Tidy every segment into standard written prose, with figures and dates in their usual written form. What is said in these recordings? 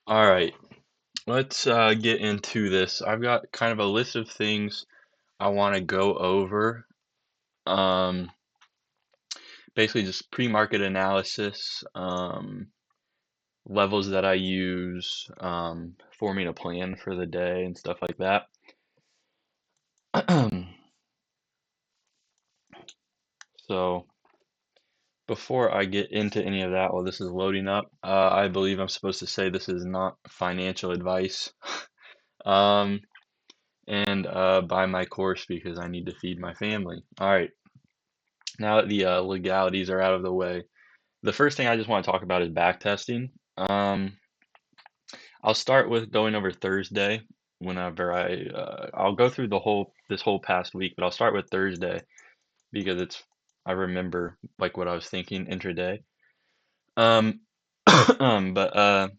All right, let's get into this. I've got kind of a list of things I want to go over. Um, Basically, just pre-market analysis, levels that I use, forming a plan for the day and stuff like that. So, before I get into any of that, while this is loading up, I believe I'm supposed to say this is not financial advice. Um, and buy my course because I need to feed my family. All right. Now that the legalities are out of the way, the first thing I just want to talk about is back testing. I'll start with going over Thursday whenever I'll go through this whole past week, but I'll start with Thursday because I remember like what I was thinking intraday. Um, but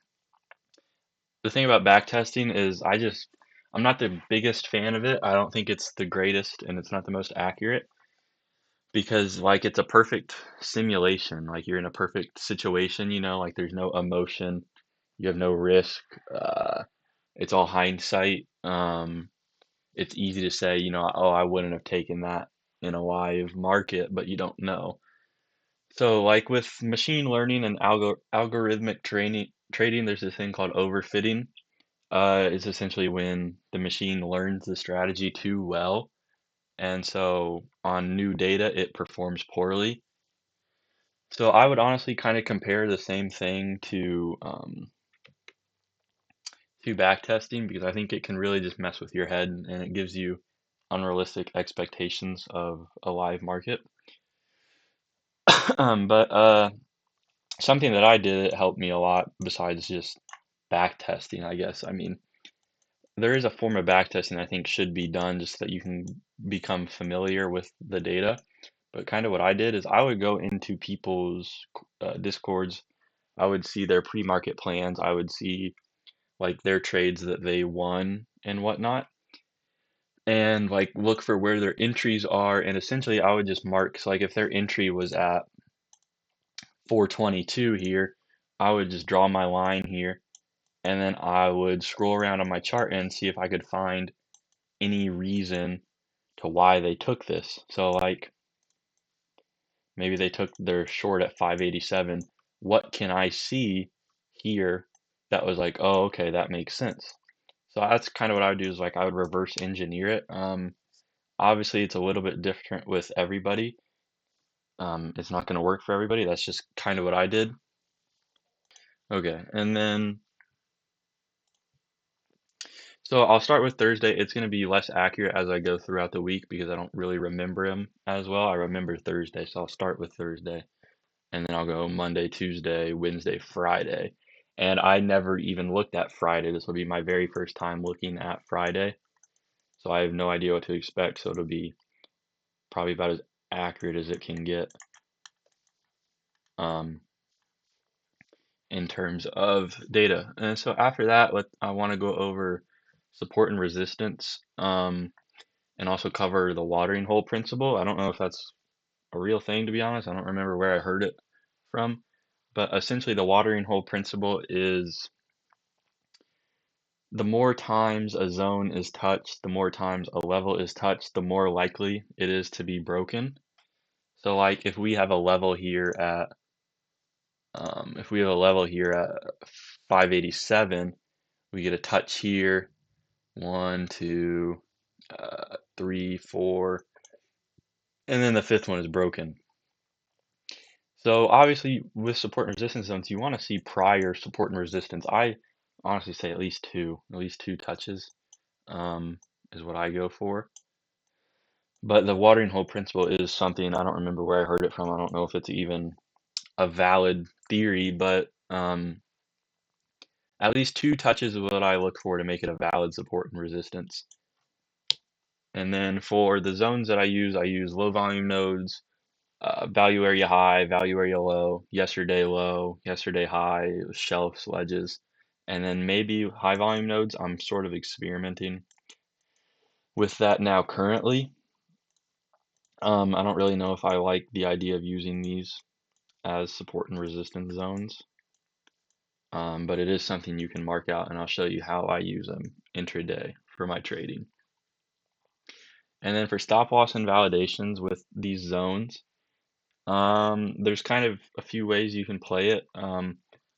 the thing about back testing is I'm not the biggest fan of it. I don't think it's the greatest and it's not the most accurate. Because like it's a perfect simulation, like you're in a perfect situation, like there's no emotion, you have no risk, it's all hindsight. It's easy to say, oh, I wouldn't have taken that in a live market, but you don't know. So like with machine learning and algorithmic trading, there's this thing called overfitting. It's essentially when the machine learns the strategy too well, and so on new data it performs poorly. So I would honestly kind of compare the same thing to back testing because I think it can really just mess with your head and it gives you unrealistic expectations of a live market. But something that I did that helped me a lot besides just back testing, I guess. I mean, there is a form of back testing I think should be done just so that you can become familiar with the data. But kind of what I did is I would go into people's discords. I would see their pre-market plans. I would see like their trades that they won and whatnot, and like look for where their entries are. And essentially, I would just mark, so like if their entry was at 422 here, I would just draw my line here, and then I would scroll around on my chart and see if I could find any reason to why they took this. So like maybe they took their short at 587. What can I see here that was like, oh, okay, that makes sense. So that's kind of what I would do is like I would reverse engineer it. Obviously it's a little bit different with everybody. It's not going to work for everybody. That's just kind of what I did. Okay, and then so I'll start with Thursday. It's going to be less accurate as I go throughout the week because I don't really remember them as well. I remember Thursday, so I'll start with Thursday, and then I'll go Monday, Tuesday, Wednesday, Friday. And I never even looked at Friday. This will be my very first time looking at Friday. So I have no idea what to expect. So it'll be probably about as accurate as it can get um, in terms of data. And so after that, I want to go over support and resistance, and also cover the watering hole principle. I don't know if that's a real thing, to be honest. I don't remember where I heard it from. But essentially, the watering hole principle is the more times a zone is touched, the more times a level is touched, the more likely it is to be broken. So like if we have a level here at 587, we get a touch here, one, two, three, four, and then the fifth one is broken. So obviously with support and resistance zones, you want to see prior support and resistance. I honestly say at least two touches, is what I go for. But the watering hole principle is something I don't remember where I heard it from. I don't know if it's even a valid theory, but at least two touches is what I look for to make it a valid support and resistance. And then for the zones that I use low volume nodes, value area high, value area low, yesterday high, shelves, ledges, and then maybe high volume nodes. I'm sort of experimenting with that now currently. I don't really know if I like the idea of using these as support and resistance zones. but it is something you can mark out, and I'll show you how I use them intraday for my trading. And then for stop loss and validations with these zones, there's kind of a few ways you can play it.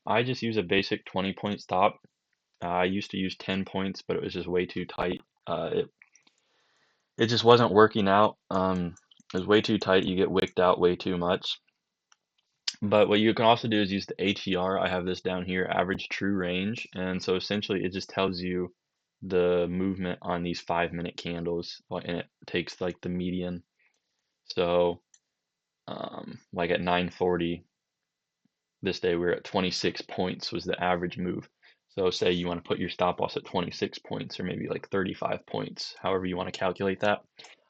I just use a basic 20-point stop. I used to use 10 points, but it was just way too tight. It just wasn't working out. It was way too tight. You get wicked out way too much. But what you can also do is use the ATR. I have this down here, average true range. And so essentially it just tells you the movement on these 5-minute candles, and it takes like the median. So like at 9:40 this day, we're at 26 points was the average move. So say you want to put your stop loss at 26 points or maybe like 35 points, however you want to calculate that.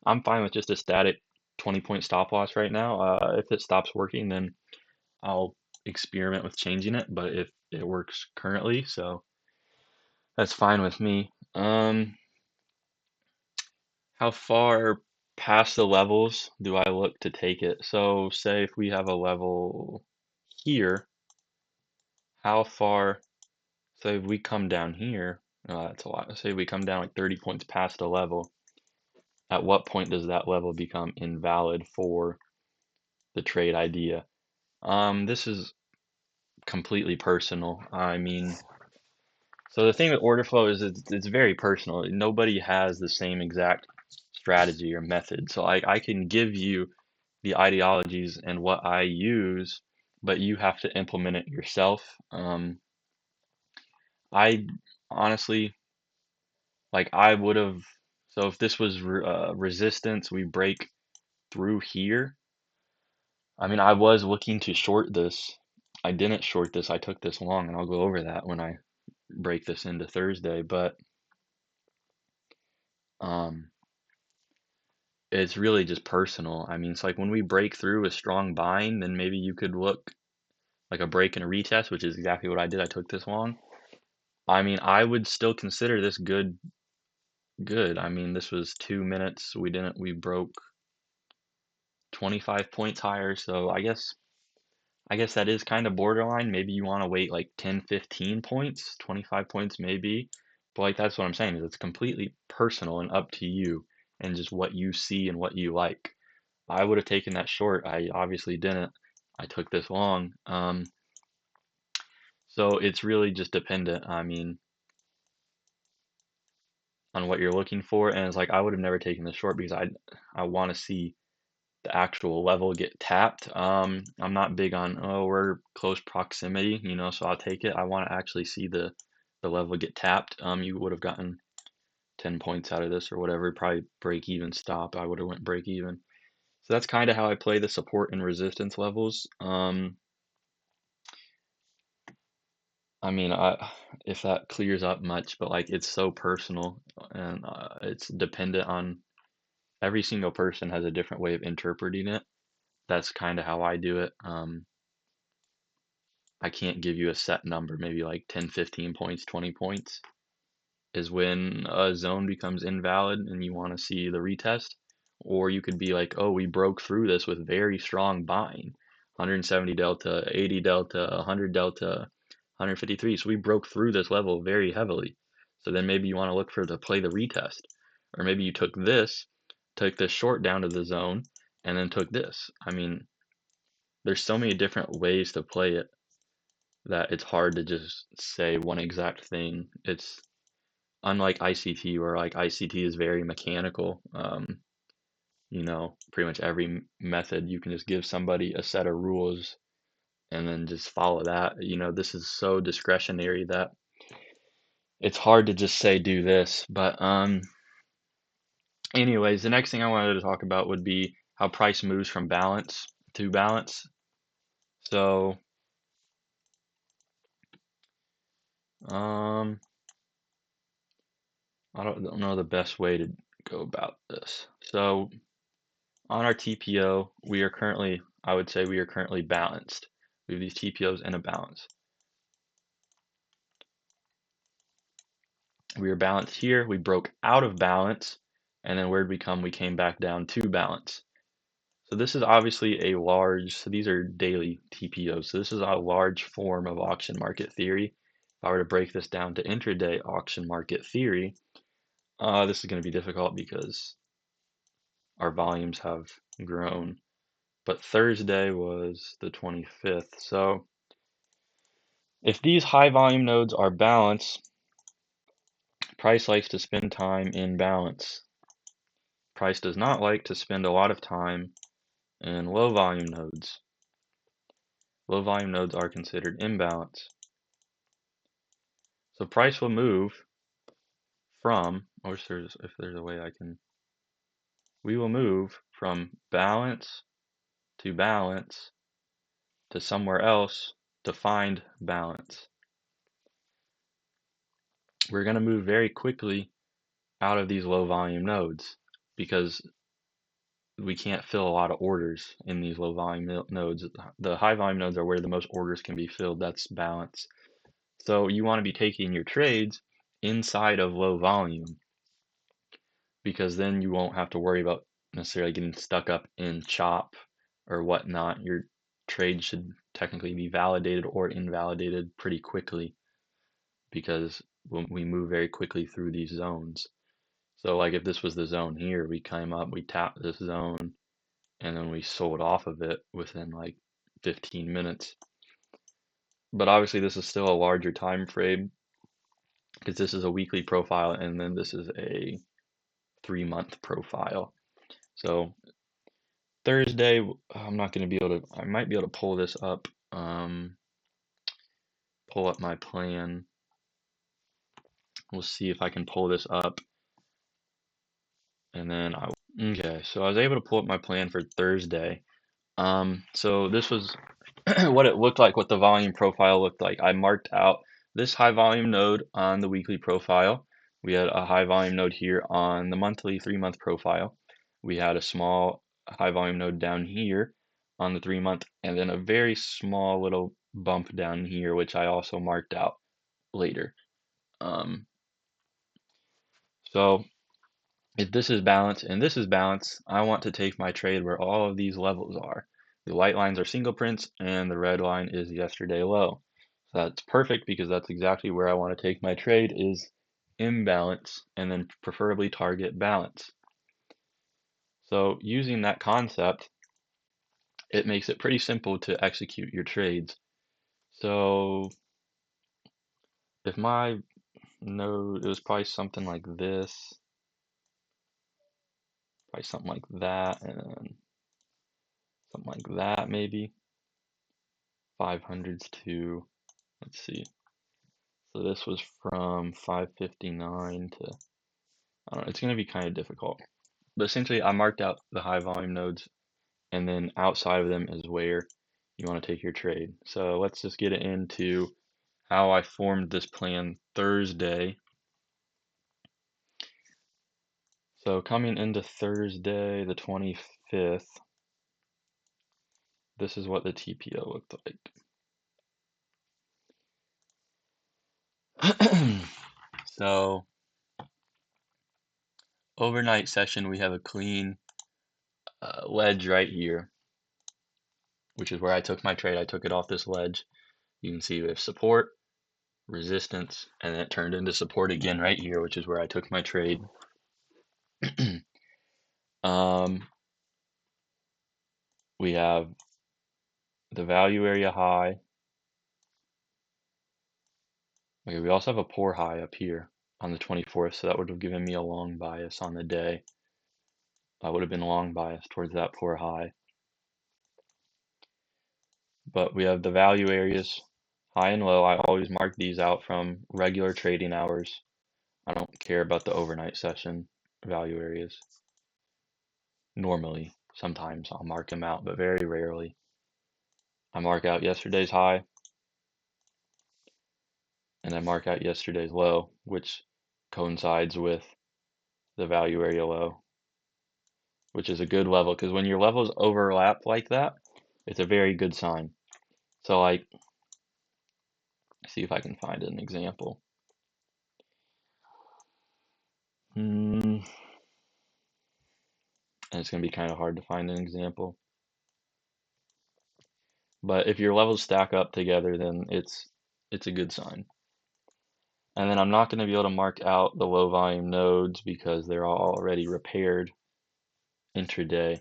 I'm fine with just a static 20-point stop loss right now. If it stops working, then I'll experiment with changing it, but if it works currently, so that's fine with me. How far past the levels do I look to take it? So say if we have a level here, how far, say if we come down here, that's a lot. Say we come down like 30 points past a level, at what point does that level become invalid for the trade idea? This is completely personal. I mean, so the thing with order flow is it's very personal. Nobody has the same exact strategy or method. So I can give you the ideologies and what I use, but you have to implement it yourself. I honestly, like I would have, so if this was resistance, we break through here. I mean, I was looking to short this. I didn't short this. I took this long, and I'll go over that when I break this into Thursday, but um it's really just personal. I mean, it's like when we break through a strong bind, then maybe you could look like a break and a retest, which is exactly what I did. I took this long. I mean, I would still consider this good. Good. I mean, this was 2 minutes. We broke 25 points higher. So I guess that is kind of borderline. Maybe you want to wait like 10, 15 points, 25 points maybe. But like that's what I'm saying is it's completely personal and up to you and just what you see and what you like. I would have taken that short. I obviously didn't. I took this long. So it's really just dependent, I mean, on what you're looking for. And it's like I would have never taken this short because I want to see the actual level get tapped. I'm not big on, oh, we're close proximity, so I'll take it. I want to actually see the level get tapped. You would have gotten 10 points out of this or whatever, probably break even stop. I would have went break even. So that's kind of how I play the support and resistance levels. I mean, if that clears up much, but like it's so personal and it's dependent on every single person has a different way of interpreting it. That's kind of how I do it. I can't give you a set number, maybe like 10, 15 points, 20 points is when a zone becomes invalid and you want to see the retest. Or you could be like, oh, we broke through this with very strong buying, 170 delta, 80 delta, 100 delta, 153. So we broke through this level very heavily. So then maybe you want to look for to play the retest. Or maybe you took this short down to the zone, and then took this. I mean, there's so many different ways to play it that it's hard to just say one exact thing. It's unlike ICT, where like ICT is very mechanical. Pretty much every method you can just give somebody a set of rules and then just follow that. This is so discretionary that it's hard to just say do this. But anyways, the next thing I wanted to talk about would be how price moves from balance to balance. So um I don't know the best way to go about this. So on our TPO, I would say we are currently balanced. We have these TPOs in a balance. We are balanced here. We broke out of balance. And then where'd we come? We came back down to balance. So this is obviously so these are daily TPOs. So this is a large form of auction market theory. If I were to break this down to intraday auction market theory, this is going to be difficult because our volumes have grown. But Thursday was the 25th. So if these high volume nodes are balanced, price likes to spend time in balance. Price does not like to spend a lot of time in low volume nodes. Low volume nodes are considered imbalance. So price will move from, or if there's a way we will move from balance to somewhere else to find balance. We're going to move very quickly out of these low volume nodes because we can't fill a lot of orders in these low volume nodes. The high volume nodes are where the most orders can be filled. That's balance. So you want to be taking your trades inside of low volume because then you won't have to worry about necessarily getting stuck up in chop or whatnot. Your trade should technically be validated or invalidated pretty quickly because we move very quickly through these zones. So like if this was the zone here, we came up, we tapped this zone, and then we sold off of it within like 15 minutes. But obviously this is still a larger time frame because this is a weekly profile and then this is a 3-month profile. So Thursday, I'm not going to be able to, I might be able to pull this up, pull up my plan. We'll see if I can pull this up and then okay, so I was able to pull up my plan for Thursday. So this was what it looked like, what the volume profile looked like. I marked out this high volume node on the weekly profile. We had a high volume node here on the monthly 3-month profile. We had a small high volume node down here on the 3-month, and then a very small little bump down here, which I also marked out later. So if this is balance and this is balance, I want to take my trade where all of these levels are. The white lines are single prints and the red line is yesterday low. So that's perfect because that's exactly where I want to take my trade is imbalance and then preferably target balance. So using that concept, it makes it pretty simple to execute your trades. So if my node, it was probably something like this, probably something like that, and something like that maybe. 500s to, let's see. So this was from 559 to, I don't know, it's going to be kind of difficult. But essentially, I marked out the high volume nodes, and then outside of them is where you want to take your trade. So let's just get into how I formed this plan Thursday. So coming into Thursday, the 25th, this is what the TPO looked like. So overnight session, we have a clean ledge right here, which is where I took my trade. I took it off this ledge. You can see we have support, resistance, and then it turned into support again right here, which is where I took my trade. We have the value area high. Okay, we also have a poor high up here on the 24th, so that would have given me a long bias on the day. I would have been long bias towards that poor high. But we have the value areas, high and low. I always mark these out from regular trading hours. I don't care about the overnight session value areas. Normally, sometimes I'll mark them out, but very rarely. I mark out yesterday's high, and I mark out yesterday's low, which coincides with the value area low, which is a good level, because when your levels overlap like that, it's a very good sign. So like, see if I can find an example. And it's going to be kind of hard to find an example. But if your levels stack up together, then it's a good sign. And then I'm not going to be able to mark out the low volume nodes because they're all already repaired intraday.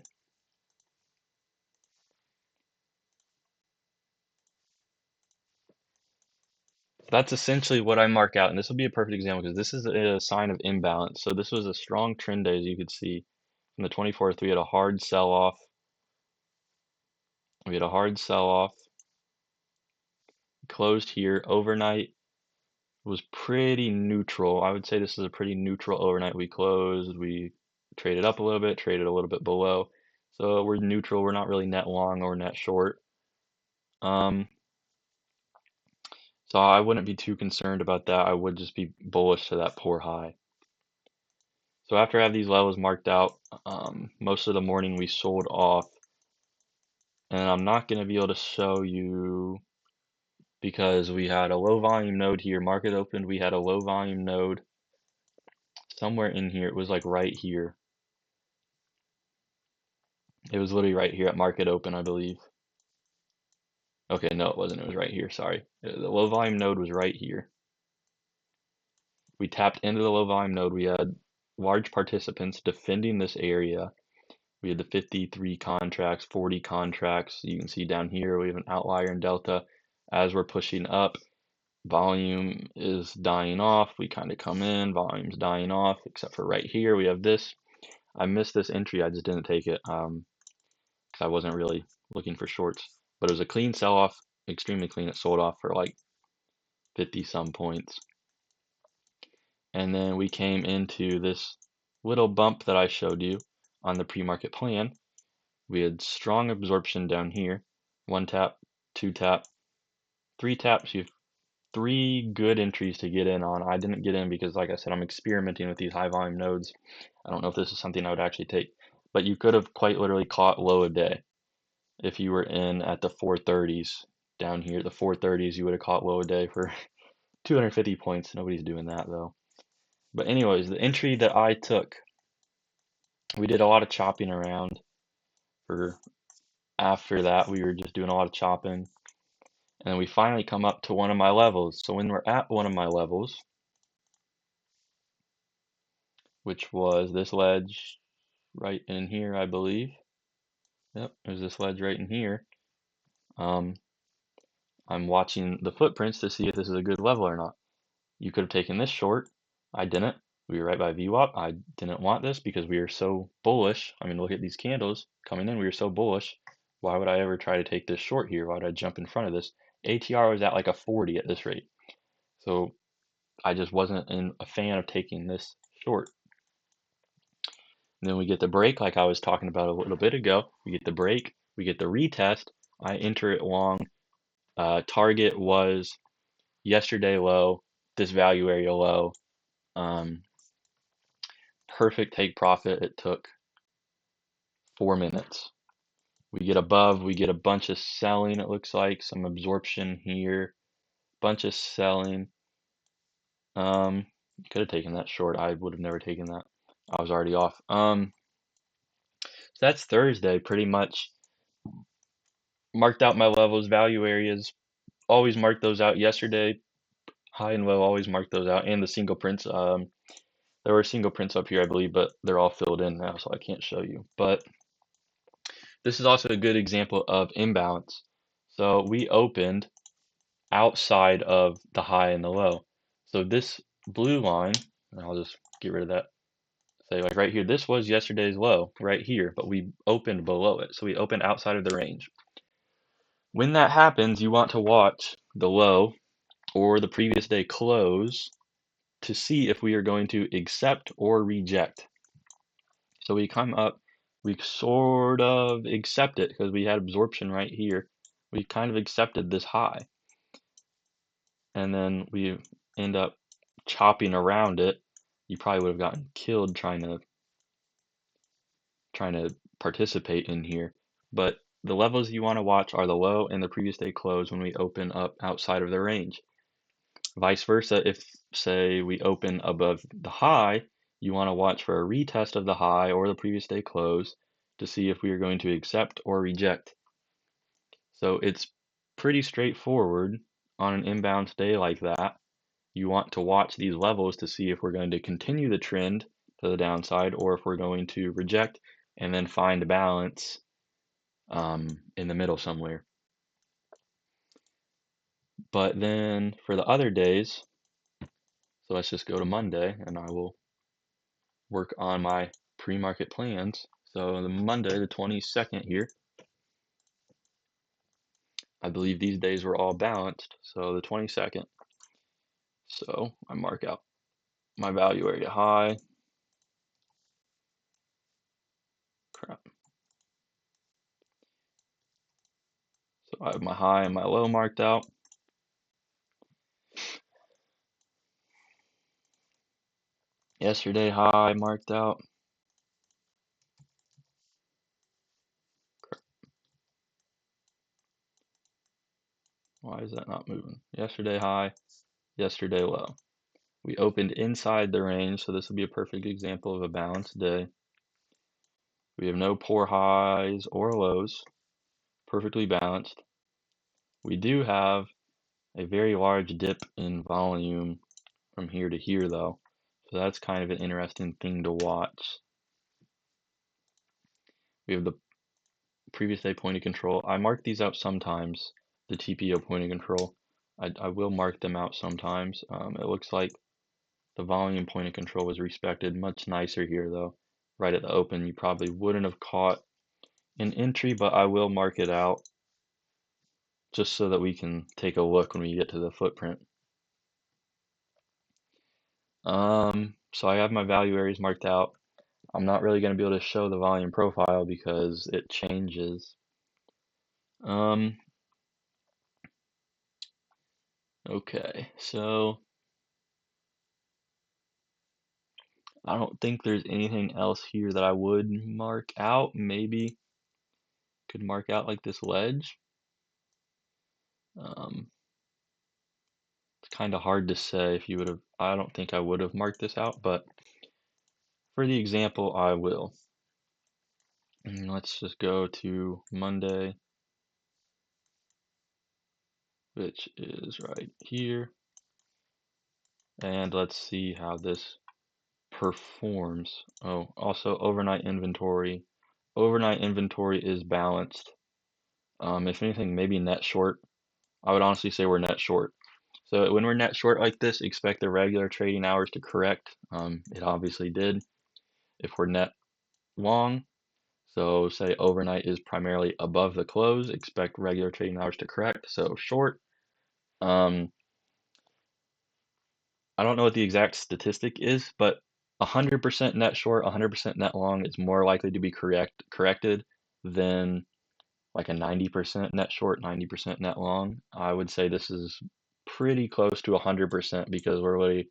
That's essentially what I mark out, and this will be a perfect example because this is a sign of imbalance. So this was a strong trend day, as you could see. On the 24th, we had a hard sell-off. We had a hard sell-off. Closed here overnight. Was pretty neutral. I would say this is a pretty neutral overnight. We closed. We traded up a little bit, traded a little bit below. So we're neutral. We're not really net long or net short. Um, so I wouldn't be too concerned about that. I would just be bullish to that poor high. So after I have these levels marked out, most of the morning we sold off, and I'm not going to be able to show you because we had a low volume node here. Market opened, we had a low volume node somewhere in here. It was like right here. It was literally right here at market open, I believe. Okay, no, it wasn't. It was right here. Sorry. The low volume node was right here. We tapped into the low volume node. We had large participants defending this area. We had the 53 contracts, 40 contracts. You can see down here we have an outlier in delta. As we're pushing up, volume is dying off. We kind of come in, volume's dying off, except for right here we have this. I missed this entry. I just didn't take it because I wasn't really looking for shorts. But it was a clean sell-off, extremely clean. It sold off for like 50 some points. And then we came into this little bump that I showed you on the pre-market plan. We had strong absorption down here. One tap, two tap, three taps. You have three good entries to get in on. I didn't get in because, like I said, I'm experimenting with these high volume nodes. I don't know if this is something I would actually take, but you could have quite literally caught low a day if you were in at the 430s down here. The 430s, you would have caught low a day for 250 points. Nobody's doing that though. But anyways, the entry that I took, we did a lot of chopping around for after that. We were just doing a lot of chopping. And we finally come up to one of my levels. So when we're at one of my levels, which was this ledge right in here, I believe. Yep, there's this ledge right in here. I'm watching the footprints to see if this is a good level or not. You could have taken this short. I didn't. We were right by VWAP. I didn't want this because we are so bullish. I mean, look at these candles coming in. We were so bullish. Why would I ever try to take this short here? Why would I jump in front of this? ATR was at like a 40 at this rate. So I just wasn't a fan of taking this short. And then we get the break, like I was talking about a little bit ago. We get the break, we get the retest. I enter it long. Target was yesterday low, this value area low. Perfect take profit. It took 4 minutes. We get above, we get a bunch of selling, it looks like, some absorption here, bunch of selling. You could have taken that short. I would have never taken that. I was already off. So that's Thursday, pretty much. Marked out my levels, value areas, always marked those out yesterday. High and low, always marked those out. And the single prints, there were single prints up here, I believe, but they're all filled in now, so I can't show you. But this is also a good example of imbalance. So we opened outside of the high and the low. So this blue line, and I'll just get rid of that. Say like right here, this was yesterday's low right here, but we opened below it. So we opened outside of the range. When that happens, you want to watch the low or the previous day close to see if we are going to accept or reject. So we come up, we sort of accept it because we had absorption right here. We kind of accepted this high. And then we end up chopping around it. You probably would have gotten killed trying to participate in here. But the levels you want to watch are the low and the previous day close when we open up outside of the range. Vice versa, if say we open above the high, you want to watch for a retest of the high or the previous day close to see if we are going to accept or reject. So it's pretty straightforward on an imbalanced day like that. you want to watch these levels to see if we're going to continue the trend to the downside or if we're going to reject and then find a balance in the middle somewhere. But then for the other days, so let's just go to Monday and I will work on my pre-market plans. So the Monday, the 22nd here, I believe these days were all balanced. So the 22nd. So I mark out my value area high. Crap. So I have my high and my low marked out. Yesterday high marked out. Crap. Why is that not moving? Yesterday high, yesterday low. We opened inside the range, so this will be a perfect example of a balanced day. We have no poor highs or lows, perfectly balanced. We do have a very large dip in volume from here to here though, so that's kind of an interesting thing to watch. We have the previous day point of control. I mark these out sometimes, the TPO point of control. I will mark them out sometimes. It looks like the volume point of control was respected much nicer here though. Right at the open, you probably wouldn't have caught an entry, but I will mark it out just so that we can take a look when we get to the footprint. So I have my value areas marked out. I'm not really going to be able to show the volume profile because it changes. Okay, so I don't think there's anything else here that I would mark out. Maybe could mark out like this ledge. It's kind of hard to say if you would have, I don't think I would have marked this out, but for the example, I will. And let's just go to Monday, which is right here. And let's see how this performs. Oh, also overnight inventory. Overnight inventory is balanced. If anything, maybe net short. I would honestly say we're net short. So when we're net short like this, expect the regular trading hours to correct. It obviously did. If we're net long, so say overnight is primarily above the close, expect regular trading hours to correct. So short. I don't know what the exact statistic is, but 100% net short, 100% net long is more likely to be corrected than like a 90% net short, 90% net long. I would say this is pretty close to 100% because we're really,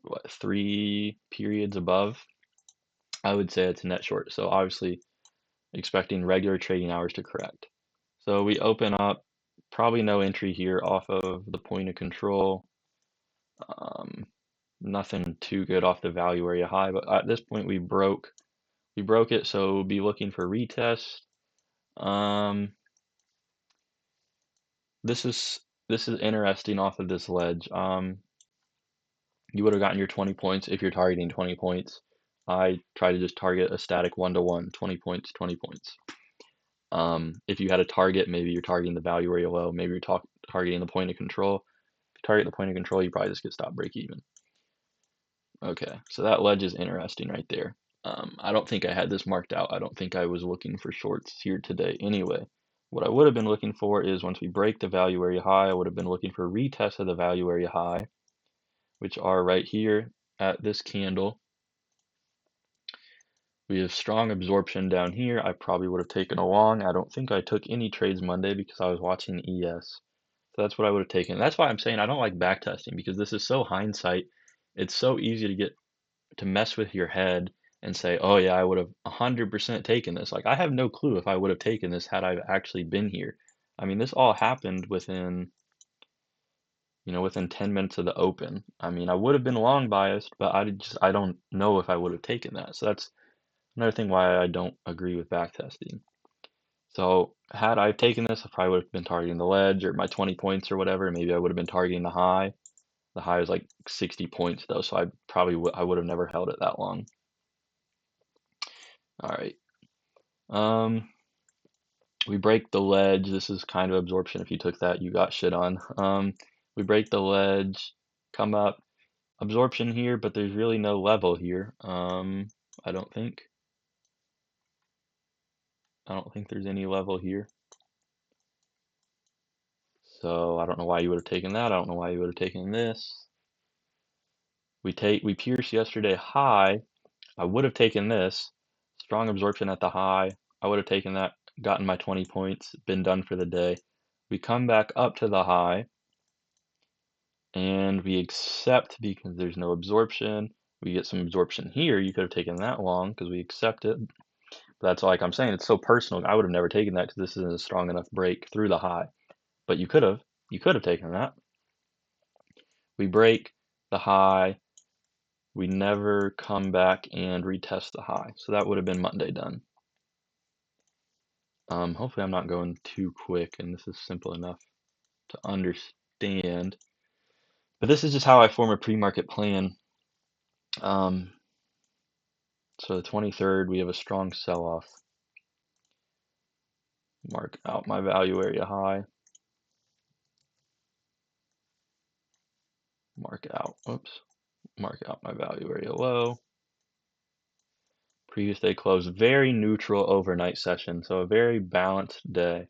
what, 3 periods above. I would say it's net short. So obviously expecting regular trading hours to correct. So we open up, probably no entry here off of the point of control. Nothing too good off the value area high, but at this point we broke it, so we'll be looking for retest. This is interesting off of this ledge. You would have gotten your 20 points if you're targeting 20 points. I try to just target a static 1-to-1, 20 points, 20 points. If you had a target, maybe you're targeting the value area low, maybe you're targeting the point of control. If you target the point of control, you probably just get stop break even. Okay, so that ledge is interesting right there. I don't think I had this marked out. I don't think I was looking for shorts here today anyway. What I would have been looking for is once we break the value area high, I would have been looking for retest of the value area high, which are right here at this candle. We have strong absorption down here. I probably would have taken a long. I don't think I took any trades Monday because I was watching ES. So that's what I would have taken. That's why I'm saying I don't like backtesting because this is so hindsight. It's so easy to get to mess with your head and say, oh yeah, I would have 100% taken this. Like I have no clue if I would have taken this had I actually been here. I mean, this all happened within, within 10 minutes of the open. I mean, I would have been long biased, but I don't know if I would have taken that. So that's another thing why I don't agree with backtesting. So had I taken this, I probably would have been targeting the ledge or my 20 points or whatever. Maybe I would have been targeting the high. The high was like 60 points though, so I would have never held it that long. All right. Um, we break the ledge. This is kind of absorption. If you took that, you got shit on. We break the ledge, come up, absorption here, but there's really no level here. I don't think. I don't think there's any level here. So I don't know why you would have taken that. I don't know why you would have taken this. We pierce yesterday high. I would have taken this. Strong absorption at the high. I would have taken that, gotten my 20 points, been done for the day. We come back up to the high and we accept because there's no absorption. We get some absorption here. You could have taken that long because we accept it. But that's like I'm saying, it's so personal. I would have never taken that because this isn't a strong enough break through the high. But you could have. You could have taken that. We break the high. We never come back and retest the high. So that would have been Monday done. Hopefully I'm not going too quick and this is simple enough to understand. But this is just how I form a pre-market plan. So the 23rd, we have a strong sell-off. Mark out my value area high. Mark out my value area low. Previous day close, very neutral overnight session, so a very balanced day.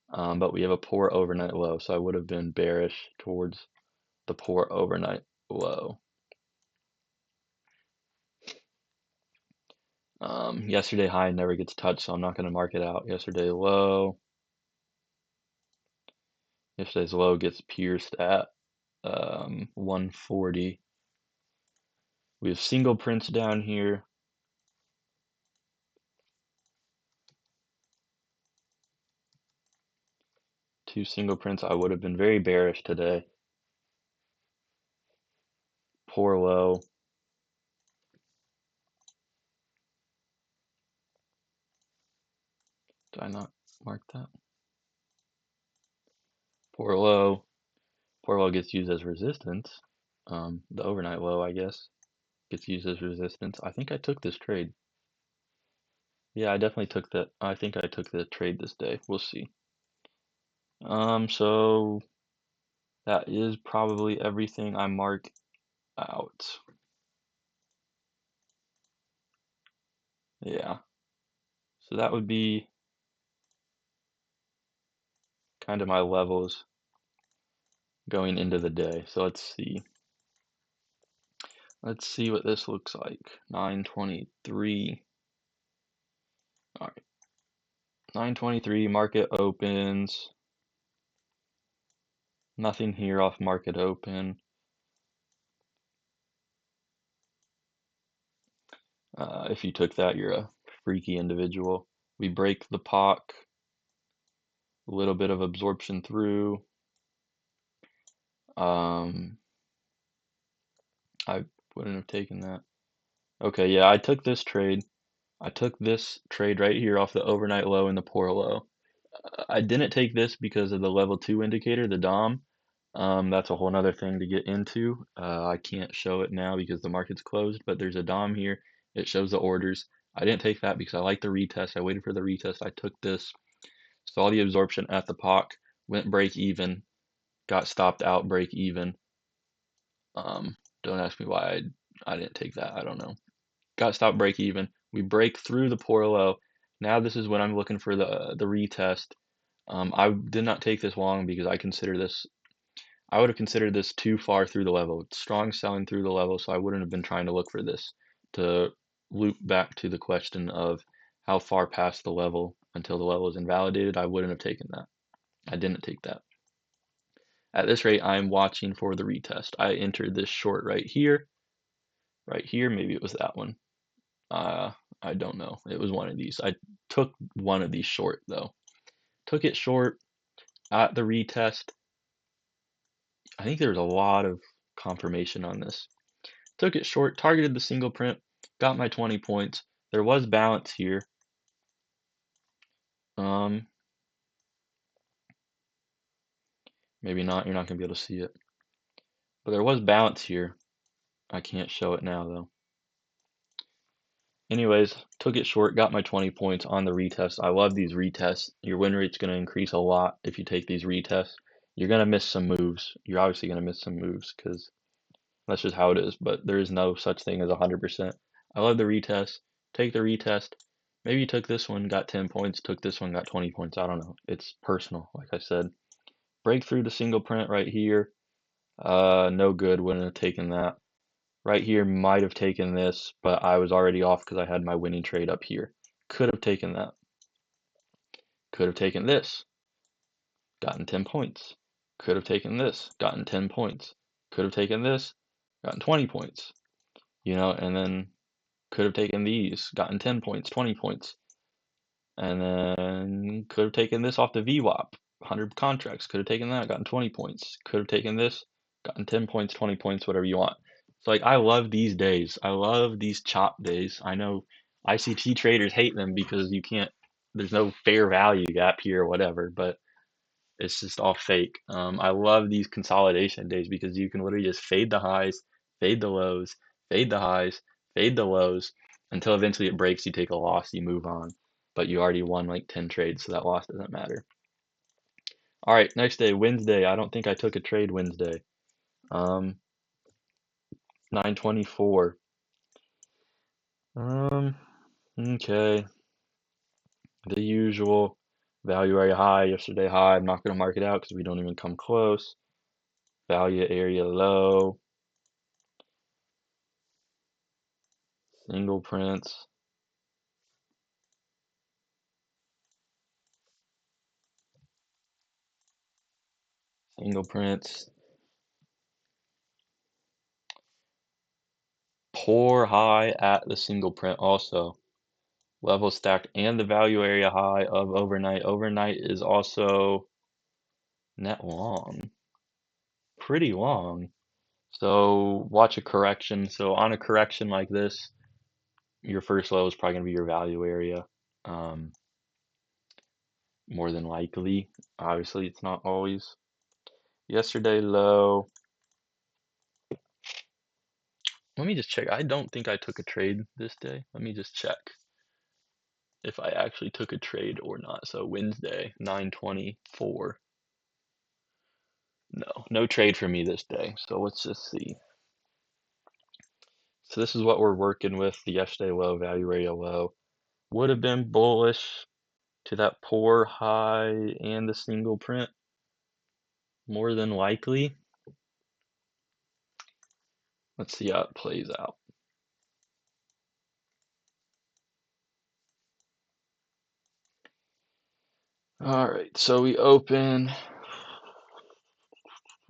But we have a poor overnight low, so I would have been bearish towards the poor overnight low. Yesterday high never gets touched, so I'm not going to mark it out. Yesterday's low gets pierced at 140. We have single prints down here. Two single prints. I would have been very bearish today. Poor low. Did I not mark that? Poor low. Poor low gets used as resistance. The overnight low, I guess, gets used as resistance. I think I took this trade. Yeah, I definitely took that. I think I took the trade this day. We'll see. So that is probably everything I mark out. Yeah. So that would be kind of my levels going into the day. So let's see. Let's see what this looks like. 9:23. All right. 9:23 market opens. Nothing here off market open. If you took that, you're a freaky individual. We break the POC. A little bit of absorption through. I wouldn't have taken that. Okay, yeah, I took this trade. I took this trade right here off the overnight low and the poor low. I didn't take this because of the level 2 indicator, the DOM. That's a whole nother thing to get into. I can't show it now because the market's closed, but there's a DOM here. It shows the orders. I didn't take that because I like the retest. I waited for the retest. I took this, saw the absorption at the POC, went break even, got stopped out break even. Don't ask me why I didn't take that. I don't know. Got stopped break even. We break through the poor low. Now this is when I'm looking for the retest. I did not take this long because I would have considered this too far through the level. It's strong selling through the level, so I wouldn't have been trying to look for this to loop back to the question of how far past the level until the level is invalidated. I wouldn't have taken that. I didn't take that. At this rate, I'm watching for the retest. I entered this short right here. Right here, maybe it was that one. I don't know. It was one of these. I took one of these short though. Took it short at the retest. I think there was a lot of confirmation on this. Took it short, targeted the single print, got my 20 points. There was balance here. Maybe not. You're not going to be able to see it. But there was bounce here. I can't show it now though. Anyways, took it short, got my 20 points on the retest. I love these retests. Your win rate's going to increase a lot if you take these retests. You're going to miss some moves. You're obviously going to miss some moves because that's just how it is, but there is no such thing as 100%. I love the retest. Take the retest. Maybe you took this one, got 10 points, took this one, got 20 points. I don't know. It's personal, like I said. Break through the single print right here. No good. Wouldn't have taken that. Right here might have taken this, but I was already off because I had my winning trade up here. Could have taken that. Could have taken this. Gotten 10 points. Could have taken this. Gotten 10 points. Could have taken this. Gotten 20 points. And then could have taken these, gotten 10 points, 20 points, and then could have taken this off the VWAP, 100 contracts, could have taken that, gotten 20 points, could have taken this, gotten 10 points, 20 points, whatever you want. So like I love these days. I love these chop days. I know ICT traders hate them because there's no fair value gap here or whatever, but it's just all fake. I love these consolidation days because you can literally just fade the highs, fade the lows, fade the highs, fade the lows until eventually it breaks. You take a loss, you move on, but you already won like 10 trades, so that loss doesn't matter. All right, next day, Wednesday. I don't think I took a trade Wednesday. 924. Okay. The usual value area high, yesterday high. I'm not going to mark it out because we don't even come close. Value area low. Single prints. Single prints. Poor high at the single print also. Level stacked and the value area high of overnight. Overnight is also net long. Pretty long. So watch a correction. So on a correction like this, your first low is probably going to be your value area. More than likely. Obviously, it's not always. Yesterday low. Let me just check. I don't think I took a trade this day. Let me just check if I actually took a trade or not. So Wednesday, 924. No trade for me this day. So let's just see. So this is what we're working with. The yesterday low, value area low. Would have been bullish to that poor high and the single print. More than likely. Let's see how it plays out. All right, so we open,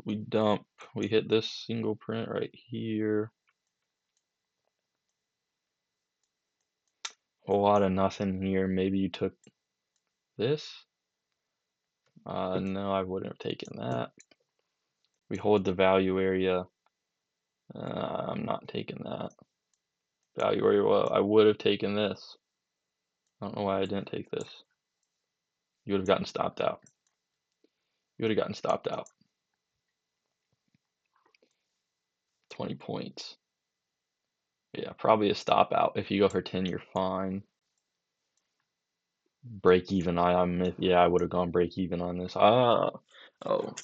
we dump, we hit this single print right here. Whole lot of nothing here. Maybe you took this. No, I wouldn't have taken that. We hold the value area. I'm not taking that. Value area, well, I would have taken this. I don't know why I didn't take this. You would have gotten stopped out. You would have gotten stopped out. 20 points. Yeah, probably a stop out. If you go for 10, you're fine. Break even. Yeah, I would have gone break even on this. Oh,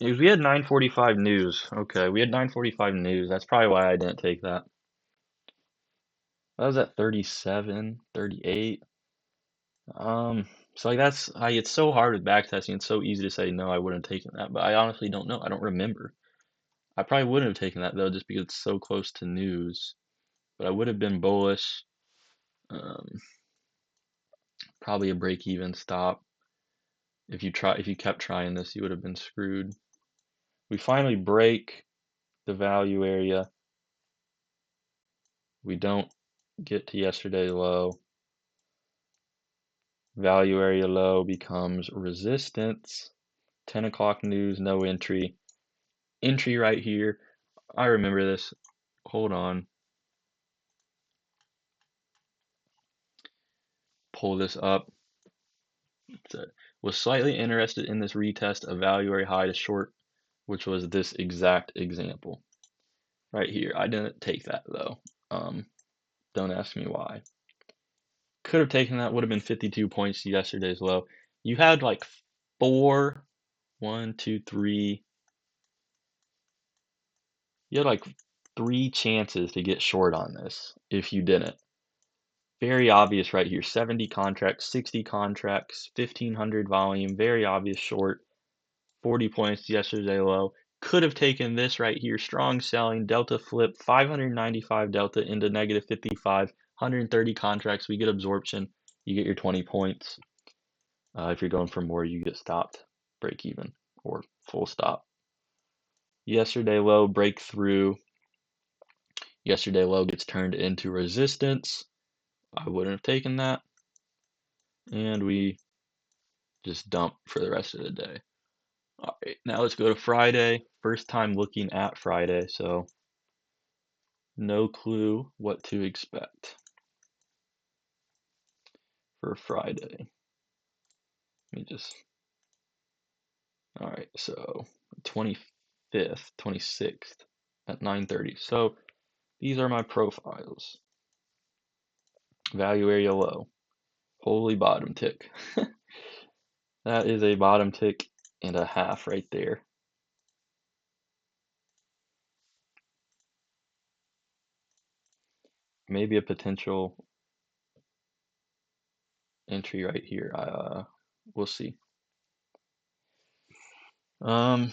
we had 9:45 news. Okay, we had 9:45 news. That's probably why I didn't take that. That was at 37, 38. So like it's so hard with backtesting. It's so easy to say no, I wouldn't have taken that, but I honestly don't know. I don't remember. I probably wouldn't have taken that though, just because it's so close to news. But I would have been bullish. Probably a break even stop. If you kept trying this, you would have been screwed. We finally break the value area. We don't get to yesterday low. Value area low becomes resistance. 10 o'clock news, no entry. Entry right here. I remember this. Hold on. Pull this up. Was slightly interested in this retest of value area high to short, which was this exact example. right here. I didn't take that though. Don't ask me why. Could have taken that, would have been 52 points to yesterday's low. You had like four, one, two, three. You had like three chances to get short on this if you didn't. Very obvious right here. 70 contracts, 60 contracts, 1500 volume. Very obvious short. 40 points yesterday low. Could have taken this right here. Strong selling. Delta flip. 595 delta into negative 55. 130 contracts. We get absorption. You get your 20 points. If you're going for more, you get stopped, break even, or full stop. Yesterday low breakthrough. Yesterday low gets turned into resistance. I wouldn't have taken that. And we just dump for the rest of the day. All right, now let's go to Friday. First time looking at Friday, so no clue what to expect for Friday. All right, so 25th, 26th at 9:30. So these are my profiles. Value area low. Holy bottom tick. That is a bottom tick and a half right there. Maybe a potential entry right here. We'll see. Um,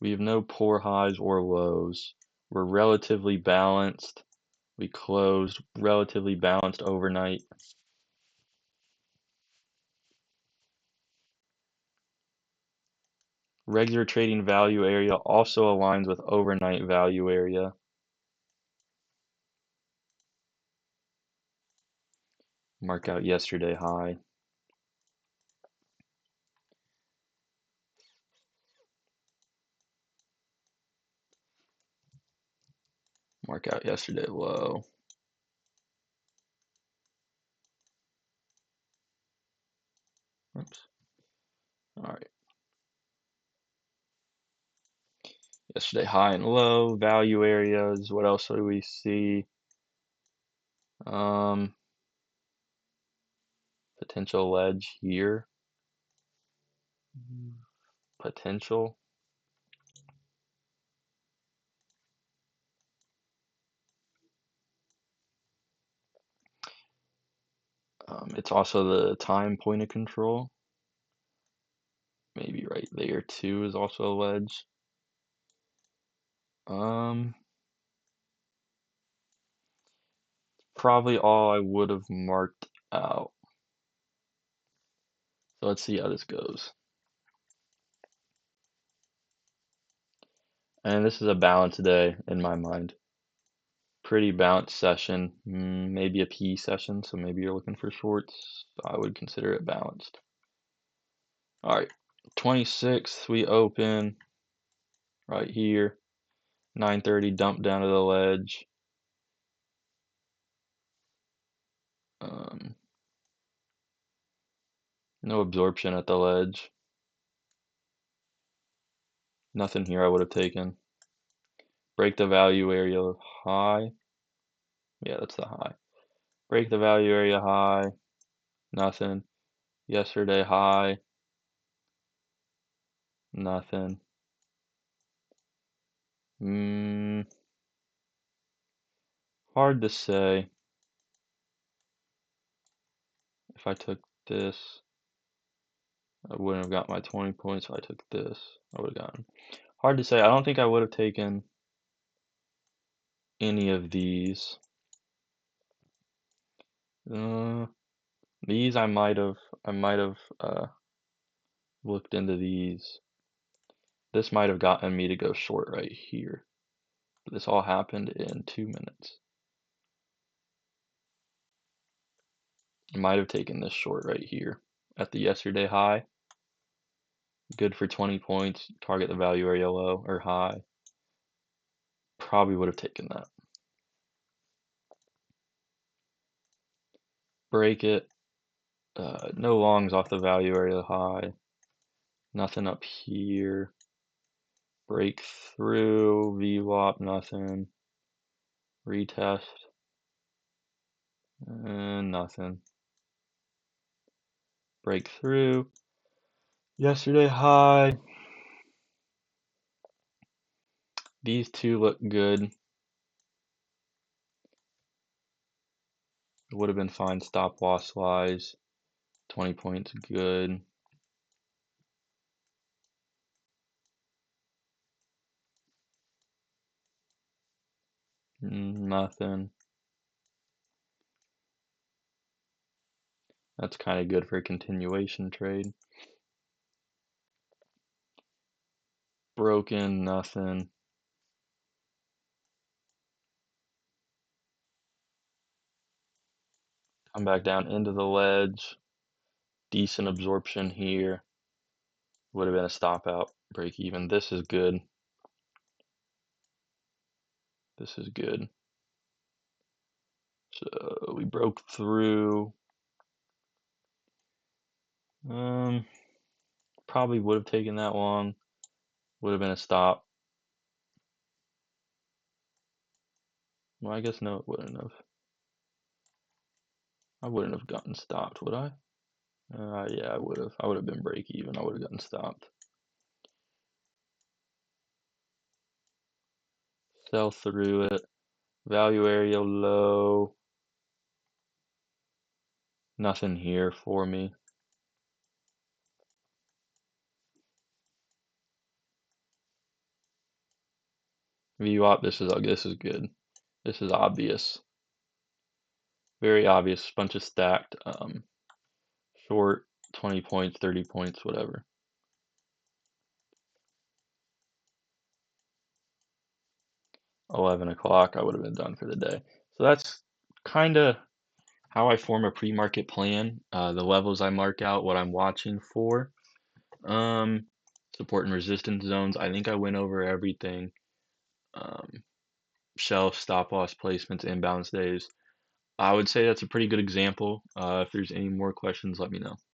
we have no poor highs or lows. We're relatively balanced. We closed relatively balanced overnight. Regular trading value area also aligns with overnight value area. Mark out yesterday high. Mark out yesterday low. Oops. All right. Yesterday high and low, value areas. What else do we see? Potential ledge here. Potential. It's also the time point of control. Maybe right there too is also a ledge. Probably all I would have marked out. So let's see how this goes. And this is a balanced day in my mind. Pretty balanced session. Maybe a P session, so maybe you're looking for shorts. I would consider it balanced. All right, 26th, we open right here. 9:30, dump down to the ledge. No absorption at the ledge. Nothing here I would have taken. Break the value area high. Yeah, that's the high. Break the value area high. Nothing. Yesterday high. Nothing. Hard to say. If I took this, I wouldn't have got my 20 points. If I took this, I would have gotten. Hard to say. I don't think I would have taken any of these. These I might have looked into these. This might have gotten me to go short right here. But this all happened in 2 minutes. I might have taken this short right here at the yesterday high. Good for 20 points. Target the value area low or high. Probably would have taken that. Break it. No longs off the value area high. Nothing up here. Breakthrough, VWAP, nothing. Retest, and nothing. Breakthrough. Yesterday high. These two look good. Would have been fine stop loss wise. 20 points good. Nothing. That's kind of good for a continuation trade. Broken, nothing. Come back down into the ledge. Decent absorption here. Would have been a stop out, break even. This is good. This is good. So we broke through. Probably would have taken that long. Would have been a stop. Well, I guess no, it wouldn't have. I wouldn't have gotten stopped, would I? Yeah, I would have. I would have been break even. I would have gotten stopped. Sell through it. Value area low. Nothing here for me. VWAP, this is good. This is obvious. Very obvious. Bunch of stacked. Short, 20 points, 30 points, whatever. 11 o'clock, I would have been done for the day. So that's kind of how I form a pre-market plan. The levels I mark out, what I'm watching for. Um, Support and resistance zones. I think I went over everything. Um, Shelf, stop loss placements, inbounds days. I would say that's a pretty good example. If there's any more questions, let me know.